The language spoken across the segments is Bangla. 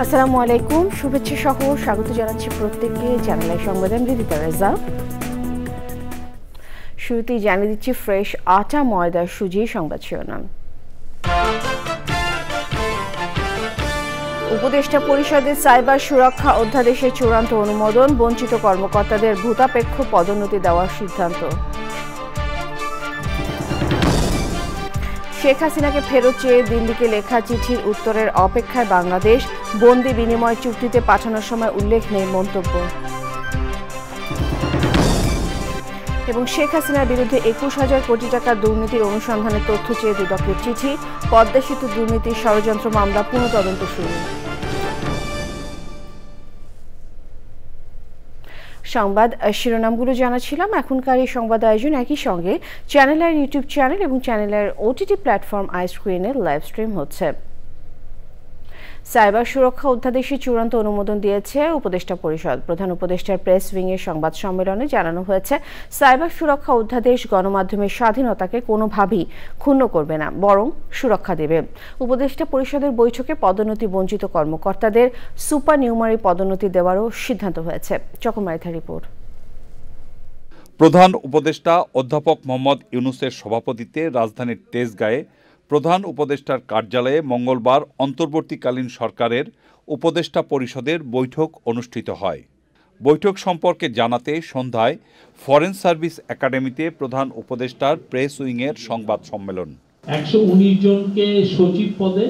আসসালামু আলাইকুম, শুভেচ্ছা সহ স্বাগত জানাচ্ছি প্রত্যেককে চ্যানেল আই সংবাদে। আমি রিতা রেজা। শুরুতেই জানিয়ে দিচ্ছি ফ্রেশ আটা ময়দা সুজি সংবাদ শিরোনাম। উপদেষ্টা পরিষদের সাইবার সুরক্ষা অধ্যাদেশের চূড়ান্ত অনুমোদন, বঞ্চিত কর্মকর্তাদের ভূতাপেক্ষ পদোন্নতি দেওয়ার সিদ্ধান্ত। শেখ হাসিনাকে ফেরত চেয়ে দিল্লিকে লেখা চিঠির উত্তরের অপেক্ষায় বাংলাদেশ, বন্দি বিনিময় চুক্তিতে পাঠানোর সময় উল্লেখ নেই মন্তব্য। এবং শেখ হাসিনার বিরুদ্ধে ২১,০০০ কোটি টাকা দুর্নীতির অনুসন্ধানে তথ্য চেয়ে দুদকের চিঠি, পদ্মা সেতু দুর্নীতির ষড়যন্ত্র মামলা পুনঃতদন্ত শুরু। সংবাদ শিরোনামগুলো জানাচ্ছিলাম। এখনকার এই সংবাদ আয়োজন একই সঙ্গে চ্যানেলের ইউটিউব চ্যানেল এবং চ্যানেলের ওটিটি প্ল্যাটফর্ম আইস্ক্রিনে লাইভ স্ট্রিম হচ্ছে। সাইবার সুরক্ষা অধ্যাদেশে চূড়ান্ত অনুমোদন দিয়েছে উপদেষ্টা পরিষদ। প্রধান উপদেষ্টার প্রেস উইংয়ের সংবাদ সম্মেলনে জানানো হয়েছে, সাইবার সুরক্ষা অধ্যাদেশ গণমাধ্যমের স্বাধীনতাকে কোনোভাবেই ক্ষুণ্ণ করবে না, বরং সুরক্ষা দেবে। উপদেষ্টা পরিষদের বৈঠকে পদোন্নতি বঞ্চিত কর্মকর্তাদের সুপার নিউমারি পদোন্নতি দেওয়ারও সিদ্ধান্ত হয়েছে। চকমারিথা রিপোর্ট। প্রধান উপদেষ্টা অধ্যাপক মোহাম্মদ ইউনূসের সভাপতিত্বে রাজধানীর তেজগাঁয়ে প্রধান উপদেষ্টার কার্যালয়ে মঙ্গলবার অন্তর্বর্তীকালীন সরকারের উপদেষ্টা পরিষদের বৈঠক অনুষ্ঠিত হয়। বৈঠক সম্পর্কে জানাতে সন্ধ্যায় ফরেন সার্ভিস একাডেমিতে প্রধান উপদেষ্টার প্রেস উইংয়ের সংবাদ সম্মেলন। ১১৯ জনকে সচিব পদে,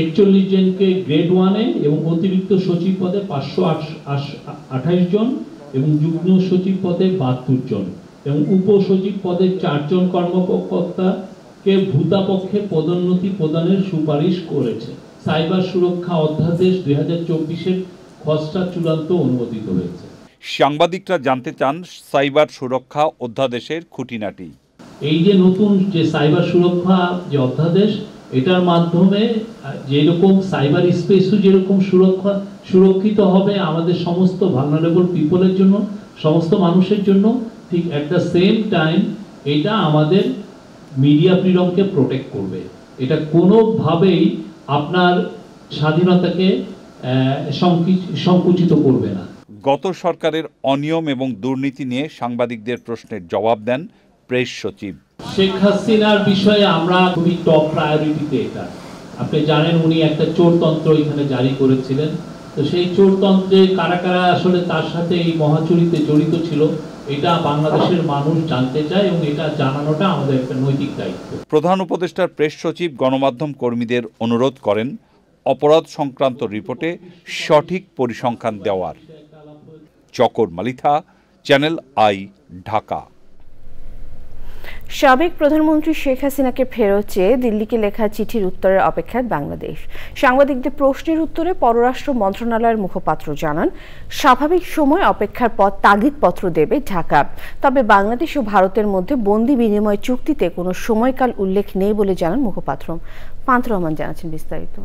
৪১ জনকে গ্রেড 1-এ এবং অতিরিক্ত সচিব পদে ৫২৮ জন এবং যুগ্ম সচিব পদে ৭২ জন এবং উপসচিব পদে ৪ জন কর্মকর্তা ভূতাপক্ষে পদোন্নতি প্রদানের সুপারিশ করেছে। সাইবার সুরক্ষা অধ্যাদেশ ২০২৪-এর খসড়া চূড়ান্ত অনুমোদিত হয়েছে। সাংবাদিকরা জানতে চান সাইবার সুরক্ষা অধ্যাদেশের খুঁটিনাটি। এই যে নতুন যে সাইবার সুরক্ষা যে অধ্যাদেশ, এটার মাধ্যমে যেরকম সাইবার স্পেসও যেরকম সুরক্ষিত হবে আমাদের সমস্ত ভালনারেবল পিপলের জন্য, সমস্ত মানুষের জন্য, ঠিক এট দ্য সেম টাইম এটা আমাদের মিডিয়া ফ্রিডমকে প্রোটেক্ট করবে। এটা কোনোভাবেই আপনার স্বাধীনতাকে সংকুচিত করবে না। গত সরকারের অনিয়ম এবং দুর্নীতি নিয়ে সাংবাদিকদের প্রশ্নের জবাব দেন প্রেস সচিব। শেখ হাসিনার বিষয়ে আমরা খুবই টপ প্রায়োরিটিতে, এটা আপনি জানেন উনি একটা চোরতন্ত্র এখানে জারি করেছিলেন। তো সেই চোরতন্ত্রে কারা কারা আসলে তার সাথে এই মহাচুরিতে জড়িত ছিল, এটা বাংলাদেশের মানুষ জানতে চায় এবং এটা জানানোটা আমাদের একটা নৈতিক দায়িত্ব। প্রধান উপদেষ্টার প্রেস সচিব গণমাধ্যম কর্মীদের অনুরোধ করেন অপরাধ সংক্রান্ত রিপোর্টে সঠিক পরিসংখ্যান দেওয়ার। চকর মালিথা, চ্যানেল আই, ঢাকা। সাবেক প্রধানমন্ত্রী শেখ হাসিনাকে ফেরত চেয়ে দিল্লিকে লেখা চিঠির উত্তরের অপেক্ষায় বাংলাদেশ। সাংবাদিকদের প্রশ্নের উত্তরে পররাষ্ট্র মন্ত্রণালয়ের মুখপাত্র জানান, স্বাভাবিক সময় অপেক্ষার পর তাগিদপত্র দেবে ঢাকা। তবে বাংলাদেশ ও ভারতের মধ্যে বন্দি বিনিময় চুক্তিতে কোনো সময়কাল উল্লেখ নেই বলে জানান মুখপাত্র। পান্ত রহমান জানাচ্ছেন বিস্তারিত।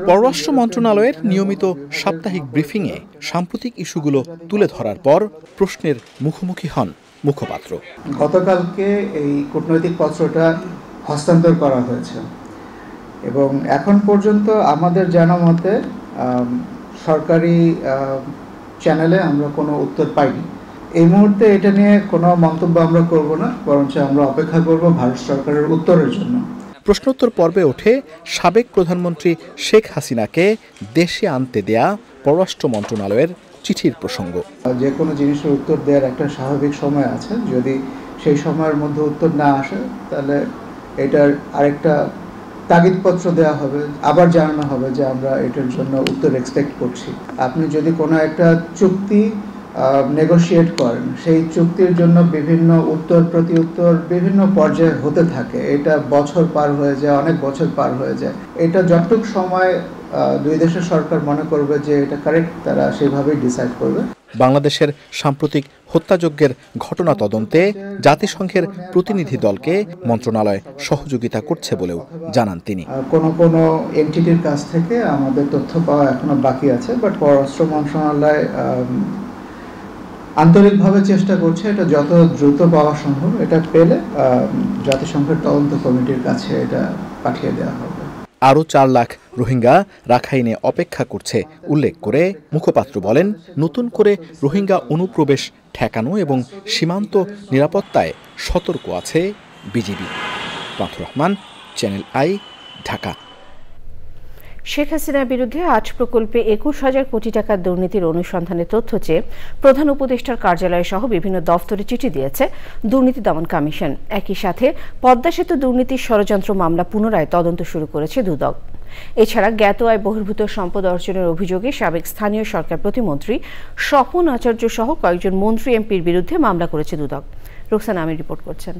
পররাষ্ট্র মন্ত্রণালয়ের নিয়মিত সাপ্তাহিক ব্রিফিংয়ে সাম্প্রতিক ইস্যুগুলো তুলে ধরার পর প্রশ্নের মুখোমুখি হন মুখপাত্র। গতকালকে এই কূটনৈতিক পত্রটা হস্তান্তর করা হয়েছে এবং এখন পর্যন্ত আমাদের জানা মতে সরকারি চ্যানেলে আমরা কোনো উত্তর পাইনি। এই মুহূর্তে এটা নিয়ে কোনো মন্তব্য আমরা করব না, বরঞ্চ আমরা অপেক্ষা করব ভারত সরকারের উত্তরের জন্য। প্রশ্নোত্তর পর্বে ওঠে সাবেক প্রধানমন্ত্রী শেখ হাসিনাকে দেশে আনতে দেয়া পররাষ্ট্র মন্ত্রণালয়ের চিঠির প্রসঙ্গ। যে কোনো জিনিসের উত্তর দেওয়ার একটা স্বাভাবিক সময় আছে, যদি সেই সময়ের মধ্যে উত্তর না আসে তাহলে এটার আরেকটা তাগিদপত্র দেওয়া হবে, আবার জানানো হবে যে আমরা এটার জন্য উত্তর এক্সপেক্ট করছি। আপনি যদি কোনো একটা চুক্তি নেগোশিয়েট করেন, সেই চুক্তির জন্য বিভিন্ন উত্তর প্রতি উত্তর বিভিন্ন পর্যায়ে হতে থাকে। এটা বছর পার হয়ে যায়, অনেক বছর পার হয়ে যায়। এটা যতটুকু সময় দুই দেশের সরকার মনে করবে যে এটা কারেক্ট, তারা সেভাবেই ডিসাইড করবে। বাংলাদেশের সাম্প্রতিক হত্যাযজ্ঞের ঘটনা তদন্তে জাতিসংঘের প্রতিনিধি দলকে মন্ত্রণালয় সহযোগিতা করছে বলেও জানান তিনি। কোন এনটিটির কাছ থেকে আমাদের তথ্য পাওয়া এখনো বাকি আছে, বাট পররাষ্ট্র মন্ত্রণালয় আন্তরিকভাবে চেষ্টা করছে এটা যত দ্রুত পাওয়া সম্ভব। এটা পেলে জাতিসংঘের তদন্ত কমিটির কাছে এটা পাঠিয়ে দেওয়া হবে। আরও ৪ লাখ রোহিঙ্গা রাখাইনে অপেক্ষা করছে উল্লেখ করে মুখপাত্র বলেন, নতুন করে রোহিঙ্গা অনুপ্রবেশ ঠেকানো এবং সীমান্ত নিরাপত্তায় সতর্ক আছে বিজিবি। পাথর রহমান, চ্যানেল আই, ঢাকা। শেখ হাসিনার বিরুদ্ধে ৮ প্রকল্পে ২১,০০০ কোটি টাকার দুর্নীতির অনুসন্ধানে তথ্য চেয়ে প্রধান উপদেষ্টার কার্যালয় সহ বিভিন্ন দফতরে চিঠি দিয়েছে দুর্নীতি দমন কমিশন। একই সাথে পদ্মা সেতু দুর্নীতির ষড়যন্ত্র মামলা পুনরায় তদন্ত শুরু করেছে দুদক। এছাড়া জ্ঞাত আয় বহির্ভূত সম্পদ অর্জনের অভিযোগে সাবেক স্থানীয় সরকার প্রতিমন্ত্রী স্বপন আচার্য সহ কয়েকজন মন্ত্রী এমপির বিরুদ্ধে মামলা করেছে দুদক। রোকসানা আমির রিপোর্ট করছেন।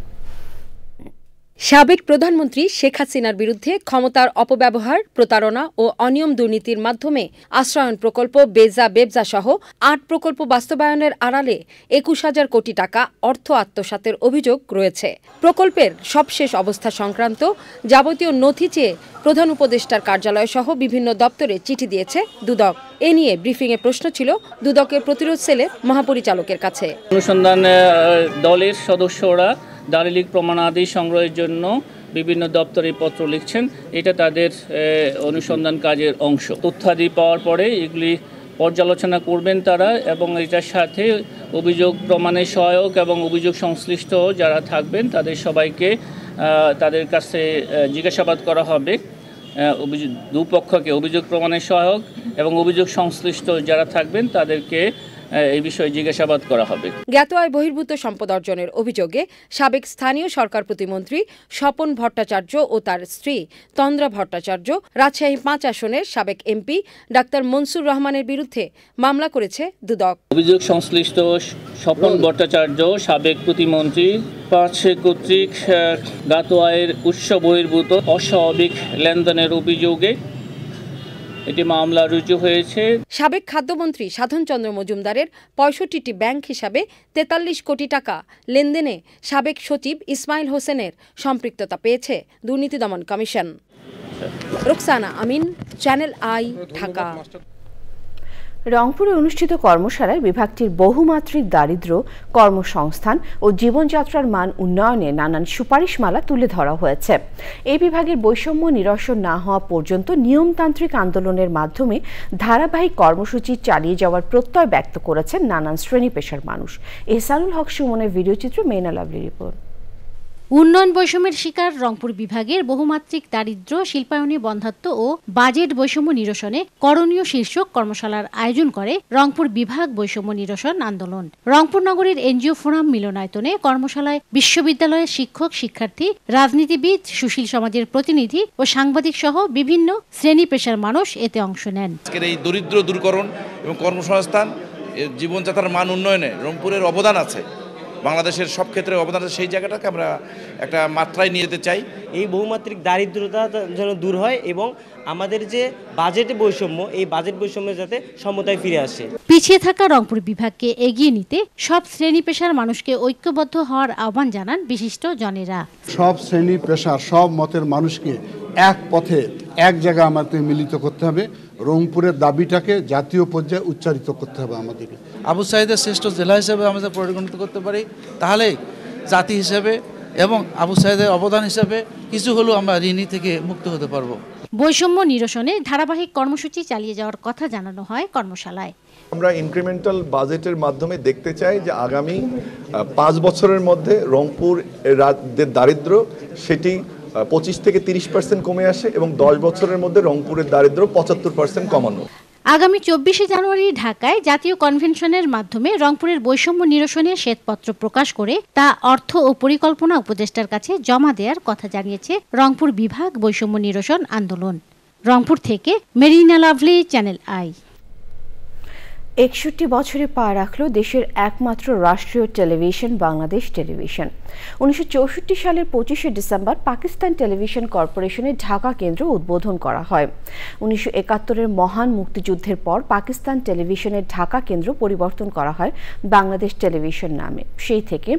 সাবেক প্রধানমন্ত্রী শেখ হাসিনার বিরুদ্ধে ক্ষমতার অপব্যবহার, প্রতারণা ও অনিয়ম দুর্নীতির মাধ্যমে আশ্রয়ণ প্রকল্প, বেবজা সহ ৮ প্রকল্প বাস্তবায়নের আড়ালে ২১,০০০ কোটি টাকা অর্থ আত্মসাতের অভিযোগ রয়েছে। প্রকল্পের সবশেষ অবস্থা সংক্রান্ত যাবতীয় নথি চেয়ে প্রধান উপদেষ্টার কার্যালয় সহ বিভিন্ন দপ্তরে চিঠি দিয়েছে দুদক। এ নিয়ে ব্রিফিংয়ে প্রশ্ন ছিল দুদকের প্রতিরোধ সেলের মহাপরিচালকের কাছে। অনুসন্ধান দলের সদস্যরা দালিলিক প্রমাণাদি সংগ্রহের জন্য বিভিন্ন দপ্তরে পত্র লিখছেন। এটা তাদের অনুসন্ধান কাজের অংশ। তথ্যাদি পাওয়ার পরে এগুলি পর্যালোচনা করবেন তারা, এবং এটার সাথে অভিযোগ প্রমাণের সহায়ক এবং অভিযোগ সংশ্লিষ্ট যারা থাকবেন তাদের সবাইকে তাদের কাছে জিজ্ঞাসাবাদ করা হবে। দুপক্ষকে অভিযোগ প্রমাণের সহায়ক এবং অভিযোগ সংশ্লিষ্ট যারা থাকবেন তাদেরকে এই বিষয়ে জিজ্ঞাসাবাদ করা হবে। জ্ঞাত আয় বহির্ভূত সম্পদ অর্জনের অভিযোগে সাবেক স্থানীয় সরকার প্রতিমন্ত্রী স্বপন ভট্টাচার্য ও তার স্ত্রী তন্দ্রা ভট্টাচার্য, রাজশাহী ৫ আসনের সাবেক এমপি ডাক্তার মনসুর রহমানের বিরুদ্ধে মামলা করেছে দুদক। অভিযোগ সংশ্লিষ্ট স্বপন ভট্টাচার্য সাবেক প্রতিমন্ত্রী ৫ কর্তৃক জ্ঞাত আয়ের উৎস বহির্ভূত অস্বাভাবিক লেনদেনের অভিযোগে এটি মামলা রুজু হয়েছে। সাবেক খাদ্যমন্ত্রী সাধন চন্দ্র মজুমদারের ৬৫টি ব্যাংক হিসাবে ৪৩ কোটি টাকা লেনদেনে সাবেক সচিব ইসমাইল হোসেনের সম্পৃক্ততা পেয়েছে দুর্নীতি দমন commission. Roksana Amin, channel I, Dhaka. রংপুরে অনুষ্ঠিত কর্মশালায় বিভাগটির বহুমাত্রিক দারিদ্র্য, কর্মসংস্থান ও জীবনযাত্রার মান উন্নয়নে নানান সুপারিশমালা তুলে ধরা হয়েছে। এই বিভাগের বৈষম্য নিরসন না হওয়া পর্যন্ত নিয়মতান্ত্রিক আন্দোলনের মাধ্যমে ধারাবাহিক কর্মসূচি চালিয়ে যাওয়ার প্রত্যয় ব্যক্ত করেছেন নানান শ্রেণী পেশার মানুষ। এহসানুল হক সুমনের ভিডিওচিত্র, মেইনা লাভলি রিপোর্ট। উন্নয়ন বৈষম্যের শিকার রংপুর বিভাগের বহুমাত্রিক দারিদ্র্য, শিল্পায়নে বন্ধ্যাত্ব ও বাজেট বৈষম্য নিরসনে করণীয় শীর্ষক কর্মশালার আয়োজন করে রংপুর বিভাগ বৈষম্য নিরসন আন্দোলন। রংপুর নগরীর এনজিও ফোরাম মিলনায়তনে কর্মশালায় বিশ্ববিদ্যালয়ের শিক্ষক, শিক্ষার্থী, রাজনীতিবিদ, সুশীল সমাজের প্রতিনিধি ও সাংবাদিক সহ বিভিন্ন শ্রেণী পেশার মানুষ এতে অংশ নেন। এই দরিদ্র দূরীকরণ এবং কর্মসংস্থান, জীবনযাত্রার মান উন্নয়নে রংপুরের অবদান আছে, বাংলাদেশের সব ক্ষেত্রে অবদান আছে, সেই জায়গাটাকে আমরা একটা মাত্রায় নিয়ে যেতে চাই। এই বহুমাত্রিক দারিদ্রতা যেন দূর হয় এবং আমাদের যে বাজেট বৈষম্য, এই বাজেট বৈষম্য যাতে সমতায় ফিরে আসে। পিছিয়ে থাকা রংপুর বিভাগকে এগিয়ে নিতে সব শ্রেণী পেশার মানুষকে ঐক্যবদ্ধ হওয়ার আহ্বান জানান বিশিষ্ট জনেরা। সব শ্রেণী পেশার, সব মতের মানুষকে এক পথে এক জায়গায় আমাদের মিলিত করতে হবে। রংপুরের দাবিটাকে জাতীয় পর্যায়ে উচ্চারিত করতে হবে আমাদের। আবু সাইদের শ্রেষ্ঠ জেলা হিসেবে আমাদের পরিগণিত করতে পারি, তাহলে জাতি হিসেবে এবং আবু সাইদের অবদান হিসেবে কিছু হলেও আমরা ঋণী থেকে মুক্ত হতে পারবো। বৈষম্য নিরসনে ধারাবাহিক কর্মসূচি চালিয়ে যাওয়ার কথা জানানো হয় কর্মশালায়। আমরা ইনক্রিমেন্টাল বাজেটের মাধ্যমে দেখতে চাই যে আগামী 5 বছরের মধ্যে রংপুর দারিদ্র্য সেটি 25 থেকে 30% কমে আসে এবং 10 বছরের মধ্যে রংপুরের দারিদ্র্য 75% কমানো। আগামী 24শে জানুয়ারি ঢাকায় জাতীয় কনভেনশনের মাধ্যমে রংপুরের বৈষম্য নিরসনে শ্বেতপত্র প্রকাশ করে তা অর্থ ও পরিকল্পনা উপদেষ্টার কাছে জমা দেওয়ার কথা জানিয়েছে রংপুর বিভাগ বৈষম্য নিরসন আন্দোলন। রংপুর থেকে মেরিনা লাভলি, চ্যানেল আই। 61 বছরে পা রাখল দেশের একমাত্র রাষ্ট্রীয় টেলিভিশন বাংলাদেশ টেলিভিশন। 1964 সালের 25শে ডিসেম্বর পাকিস্তান টেলিভিশন কর্পোরেশনের ঢাকা কেন্দ্র উদ্বোধন করা হয়। 1971-এর মহান মুক্তিযুদ্ধের পর পাকিস্তান টেলিভিশনের ঢাকা কেন্দ্র পরিবর্তন করা হয় বাংলাদেশ টেলিভিশন নামে। সেই থেকে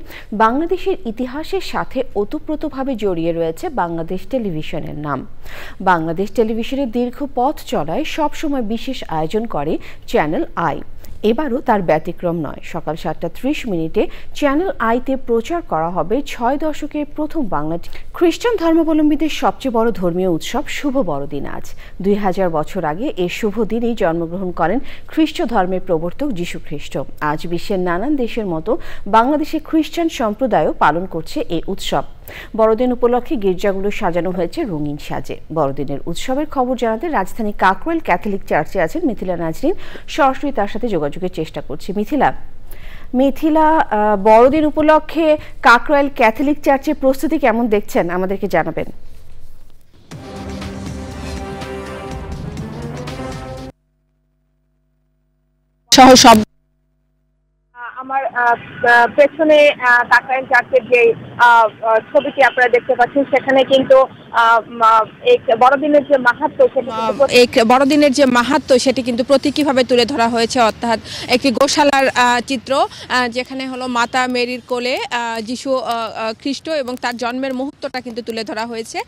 বাংলাদেশের ইতিহাসের সাথে ওতপ্রোতভাবে জড়িয়ে রয়েছে বাংলাদেশ টেলিভিশনের নাম। বাংলাদেশ টেলিভিশনের দীর্ঘ পথ চলায় সবসময় বিশেষ আয়োজন করে চ্যানেল আই। এবারও তার ব্যতিক্রম নয়। সকাল 7:30 চ্যানেল আইতে প্রচার করা হবে 6 দশকের প্রথম বাংলা খ্রিস্টান ধর্মাবলম্বীদের সবচেয়ে বড় ধর্মীয় উৎসব শুভ বড়দিন আজ। 2000 বছর আগে এই শুভ দিনেই জন্মগ্রহণ করেন খ্রিস্ট ধর্মের প্রবর্তক যীশু খ্রিস্ট। আজ বিশ্বের নানান দেশের মতো বাংলাদেশে খ্রিস্টান সম্প্রদায়ও পালন করছে এই উৎসব। বড়দিন উপলক্ষে গির্জাগুলো সাজানো হয়েছে রঙিন সাজে। বড়দিনের উৎসবের খবর জানাতে রাজধানী কাকরাইল ক্যাথলিক চার্চে আছেন মিথিলা নাজরিন। সরাসরি তার সাথে যোগাযোগের চেষ্টা করছি। মিথিলা, বড়দিন উপলক্ষে কাকরাইল ক্যাথলিক চার্চের প্রস্তুতি কেমন দেখছেন আমাদেরকে জানাবেন। আমার পেছনে কাকরাইল চার্চের যে ছবিটি আপনারা দেখতে পাচ্ছেন, সেখানে কিন্তু বড়দিনের যে মাহাত্ম্য সেটি কিন্তু প্রতীকীভাবে তুলে ধরা হয়েছে। অর্থাৎ একটি গোশালার চিত্র, যেখানে হলো মাতা মেরির কোলে যীশু খ্রিস্ট এবং তার জন্মের মুহূর্তটা কিন্তু তুলে ধরা হয়েছে।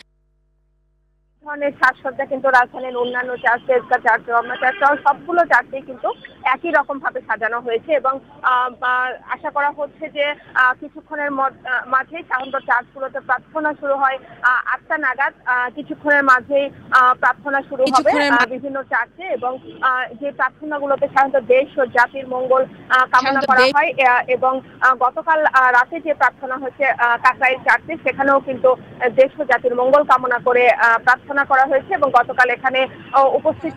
ধরনের সাজসজ্জা কিন্তু রাজধানীর অন্যান্য চার্চ, রমনা চার্চ সবগুলো চার্চেই কিন্তু একই রকম ভাবে সাজানো হয়েছে এবং আশা করা হচ্ছে যে কিছুক্ষণের মাঝেই সাধারণত চার্চগুলোতে প্রার্থনা শুরু হয় 8টা নাগাদ। কিছুক্ষণের মাঝেই প্রার্থনা শুরু হবে বিভিন্ন চার্চে এবং যে প্রার্থনাগুলোতে সাধারণত দেশ ও জাতির মঙ্গল কামনা করা হয় এবং গতকাল রাতে যে প্রার্থনা হয়েছে কাকরাইল চার্চে, সেখানেও কিন্তু দেশ ও জাতির মঙ্গল কামনা করে প্রার্থনা করা হয়েছে এবং গতকাল এখানে উপস্থিত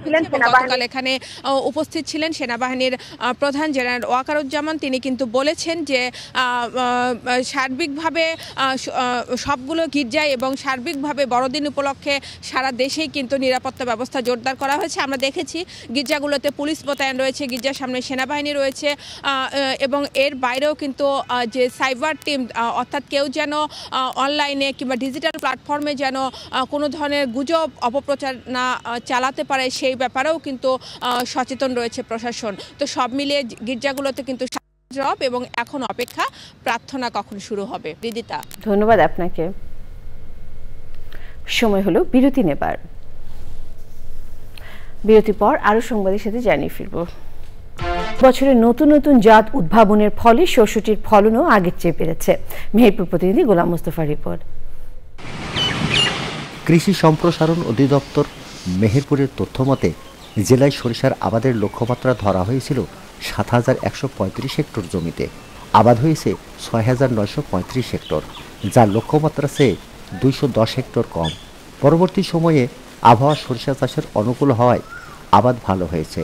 ছিলেন সেনাবাহিনীর প্রধান জেনারেল ওয়াকারুজ্জামান। তিনি কিন্তু বলেছেন যে সার্বিকভাবে সবগুলো গির্জায় এবং সার্বিকভাবে বড়দিন উপলক্ষে সারা দেশেই কিন্তু নিরাপত্তা ব্যবস্থা জোরদার করা হয়েছে। আমরা দেখেছি গির্জাগুলোতে পুলিশ মোতায়েন রয়েছে, গির্জার সামনে সেনাবাহিনী রয়েছে এবং এর বাইরেও কিন্তু যে সাইবার টিম, অর্থাৎ কেউ যেন অনলাইনে কিংবা ডিজিটাল প্ল্যাটফর্মে যেন কোনো ধরনের গুজব অপপ্রচার না চালাতে পারে সেই ব্যাপারেও কিন্তু সচেতন রয়েছে প্রশাসন। তো সব মিলিয়ে গির্জাগুলোতে কিন্তু জব এবং এখন অপেক্ষা প্রার্থনা কখন শুরু হবে। রিদিতা, ধন্যবাদ আপনাকে। সময় হলো বিরতি নেবার। বিরতির পর আরো সংবাদের সাথে জানিয়ে ফিরব। বছরে নতুন নতুন জাত উদ্ভাবনের ফলে শস্যটির ফলনও আগের চেয়ে বেড়েছে। মেহেরপুর প্রতিনিধি গোলাম মোস্তফার রিপোর্ট। কৃষি সম্প্রসারণ অধিদপ্তর মেহেরপুরের তথ্য মতে জেলায় সরিষার আবাদের লক্ষ্যমাত্রা ধরা হয়েছিল ৭,১৩৫ হেক্টর জমিতে। আবাদ হয়েছে ৬,৯৩৫ হেক্টর, যার লক্ষ্যমাত্রা চেয়ে ২১০ হেক্টর কম। পরবর্তী সময়ে আবহাওয়া সরিষা চাষের অনুকূল হওয়ায় আবাদ ভালো হয়েছে।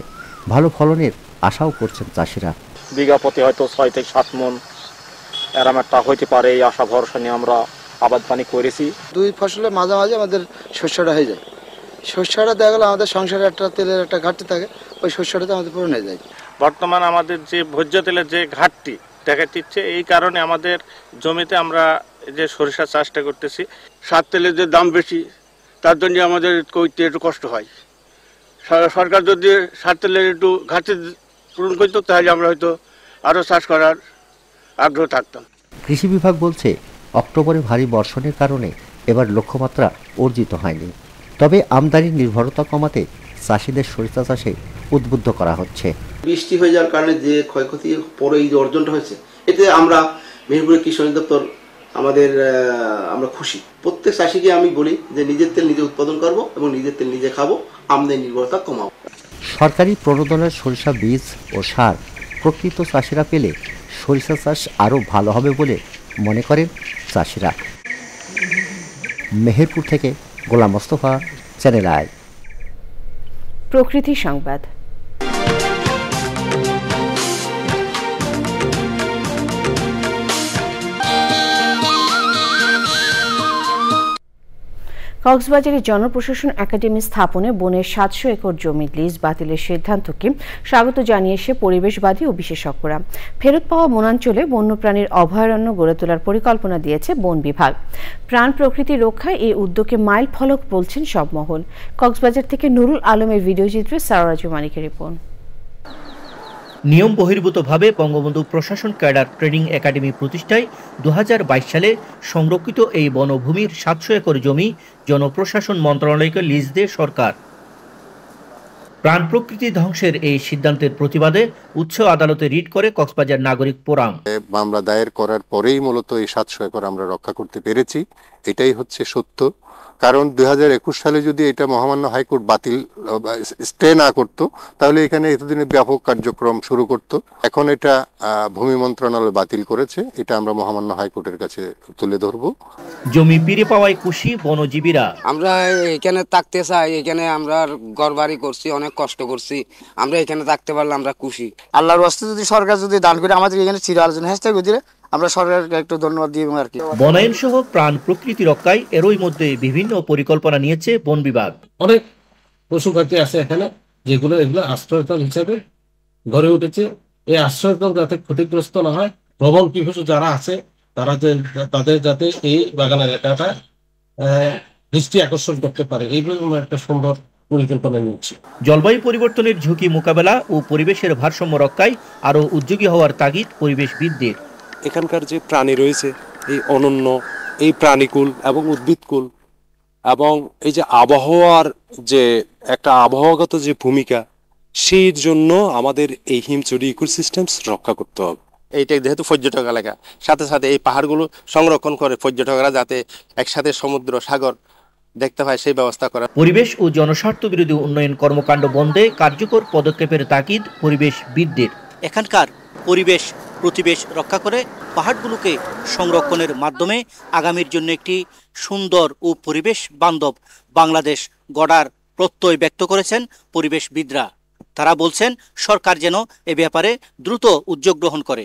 ভালো ফলনের আশাও করছেন চাষিরা। বিঘা প্রতি হয়তো ৬ থেকে ৭ মণ এরম একটা হইতে পারে, এই আশা ভরসা নিয়ে আমরা আবাদ পানি করেছি। দুই ফসলের মাঝামাঝি আমাদের শস্যটা হয়ে যায়। শস্যটা দেখা গেলে আমাদের সংসারে একটা তেলের একটা ঘাটতি থাকে, ওই শস্যটাতে আমাদের পূরণ হয়ে যায়। বর্তমান আমাদের যে ভোজ্য তেলের যে ঘাটতি দেখা দিচ্ছে, এই কারণে আমাদের জমিতে আমরা যে সরিষা চাষটা করতেছি। সার তেলের যে দাম বেশি, তার জন্য আমাদের করতে একটু কষ্ট হয়। সরকার যদি সার তেলের একটু ঘাটতি পূরণ করতো, তাহলে আমরা হয়তো আরও চাষ করার আগ্রহ থাকতাম। কৃষি বিভাগ বলছে অক্টোবরে ভারী বর্ষণের কারণে এবার লক্ষ্যমাত্রা অর্জিত হয়নি। তবে আমদানির নির্ভরতা কমাতে চাষিদের সরিষা চাষে উদ্বুদ্ধ করা হচ্ছে। বৃষ্টি হয়ে যাওয়ার কারণে যে ক্ষয়ক্ষতি পরে এই যে অর্জনটা হয়েছে, এতে আমরা মেহেরপুরের কৃষি অধিদপ্তর আমরা খুশি। প্রত্যেক চাষিকে আমি বলি যে নিজের তেল নিজে উৎপাদন করব এবং নিজের তেল নিজে খাবো, আমদানি নির্ভরতা কমাবো। সরকারি প্রণোদনের সরিষা বীজ ও সার প্রকৃত চাষিরা পেলে সরিষা চাষ আরও ভালো হবে বলে মনে করেন চাষিরা। মেহেরপুর থেকে গোলাম মোস্তফা, চ্যানেল আই। প্রকৃতি সংবাদ। কক্সবাজারে জনপ্রশাসন একাডেমি স্থাপনে বনের ৭০০ একর জমির লিজ বাতিলের সিদ্ধান্তকে স্বাগত জানিয়েছে পরিবেশবাদী ও বিশেষজ্ঞরা। ফেরত পাওয়া বনাঞ্চলে বন্যপ্রাণীর অভয়ারণ্য গড়ে তোলার পরিকল্পনা দিয়েছে বন বিভাগ। প্রাণ প্রকৃতি রক্ষায় এই উদ্যোগকে মাইল ফলক বলছেন সব মহল। কক্সবাজার থেকে নুরুল আলমের ভিডিওচিত্রে সারারাজু মানিকের রিপোর্ট। নিয়ম বহির্ভূতভাবে বঙ্গবন্ধু প্রশাসন ক্যাডার ট্রেনিং একাডেমি প্রতিষ্ঠায় 2022 সালে সংরক্ষিত এই বনভূমির ৭০০ একর জমি জনপ্রশাসন মন্ত্রণালয়কে লিজ দেয় সরকার। প্রাণ প্রকৃতি ধ্বংসের এই সিদ্ধান্তের প্রতিবাদে উচ্চ আদালতে রিট করে কক্সবাজার নাগরিক ফোরাম। মামলা দায়ের করার পরেই মূলত এই 700 একর আমরা রক্ষা করতে পেরেছি, এটাই হচ্ছে সত্য। কারণ 2021 সালে যদি এটা মহামান্য হাইকোর্ট বাতিল স্টে না করত, তাহলে এখানে এতদিনে ব্যাপক কার্যক্রম শুরু করত। এখন এটা ভূমি মন্ত্রণালয় বাতিল করেছে, এটা আমরা মহামান্য হাইকোর্টের কাছে তুলে ধরব। জমি ফিরে পাওয়ায় খুশি বনজীবীরা। আমরা এখানে থাকতে চাই, এখানে আমরা ঘরবাড়ি করছি, অনেক কষ্ট করছি, আমরা এখানে থাকতে পারলে আমরা খুশি। আল্লাহর ওয়াস্তে যদি সরকার যদি দান করে আমাদের এখানে চিরালোচনা হ্যাশট্যাগ দিলে আমরা সরকারকে একটু ধন্যবাদ দিব আর কি। বনায়ন সহ প্রাণ প্রকৃতি রক্ষায় এরই মধ্যে বিভিন্ন পরিকল্পনা নিয়েছে বন বিভাগ। অনেক পশু পাখি আছে এখানে যেগুলো এগুলো আশ্রয়স্থল হিসেবে গড়ে উঠেছে। এই আশ্রয়স্থল যাতে ক্ষতিগ্রস্ত না হয়, ভ্রমণ পিপাসু যারা আছে তাদের যাতে এই বাগানের এলাকাটা দৃষ্টি আকর্ষণ করতে পারে, এইভাবে একটা সুন্দর পরিকল্পনা নিচ্ছে। জলবায়ু পরিবর্তনের ঝুঁকি মোকাবেলা ও পরিবেশের ভারসাম্য রক্ষায় আরো উদ্যোগী হওয়ার তাগিদ পরিবেশবিদদের। এখানকার যে প্রাণী রয়েছে, এই অনন্য এই প্রাণীকুল এবং উদ্ভিদকুল এবং এই যে আবহাওয়ার যে একটা আবহাওয়াগত যে ভূমিকা, সেই জন্য আমাদের এই হিমচুরি ইকোসিস্টেমস রক্ষা করতে হবে। এইটা যেহেতু পর্যটক এলাকা, সাথে সাথে এই পাহাড়গুলো সংরক্ষণ করে পর্যটকরা যাতে একসাথে সমুদ্র সাগর দেখতে পায় সেই ব্যবস্থা করা। পরিবেশ ও জনস্বার্থ বিরোধী উন্নয়ন কর্মকাণ্ড বন্ধে কার্যকর পদক্ষেপের তাগিদ পরিবেশবিদদের। এখানকার পরিবেশ প্রতিবেশ রক্ষা করে পাহাড়গুলোকে সংরক্ষণের মাধ্যমে আগামীর জন্য একটি সুন্দর ও পরিবেশ বান্ধব বাংলাদেশ গড়ার প্রত্যয় ব্যক্ত করেছেন পরিবেশবিদরা। তারা বলছেন সরকার যেন এ ব্যাপারে দ্রুত উদ্যোগ গ্রহণ করে।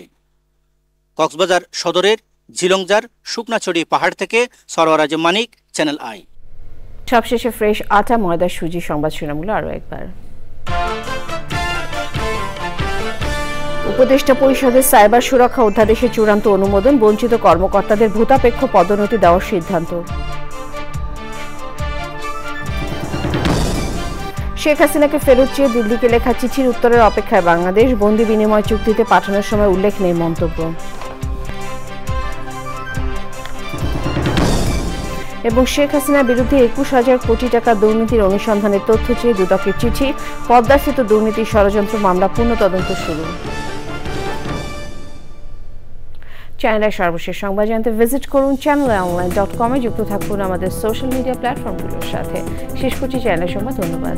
কক্সবাজার সদরের ঝিলংজার শুকনাছড়ি পাহাড় থেকে সরওয়ার আজম মানিক, চ্যানেল আই। সবশেষে ফ্রেশ আটা, ময়দা, সুজি সংবাদ শিরোনামগুলো আরও একবার। উপদেষ্টা পরিষদের সাইবার সুরক্ষা অধ্যাদেশের চূড়ান্ত অনুমোদন, বঞ্চিত কর্মকর্তাদের ভূতাপেক্ষ পদোন্নতি দেওয়ার সিদ্ধান্ত। শেখ হাসিনাকে ফেরত চেয়ে দিল্লিকে লেখা চিঠির উত্তরের অপেক্ষায় বাংলাদেশ, বন্দি বিনিময় চুক্তিতে পাঠানোর সময় উল্লেখ নেই মন্তব্য। এবং শেখ হাসিনার বিরুদ্ধে 21,000 কোটি টাকা দুর্নীতির অনুসন্ধানের তথ্য চেয়ে দুদকের চিঠি, পদ্মা সেতু দুর্নীতি ষড়যন্ত্র মামলা পূর্ণ তদন্ত শুরু। চ্যানেলের সর্বশেষ সংবাদ জানতে ভিজিট করুন channelonline.com-এ, যুক্ত থাকুন আমাদের সোশ্যাল মিডিয়া প্ল্যাটফর্মগুলোর সাথে। শেষ করছি চ্যানেলের সংবাদ। ধন্যবাদ।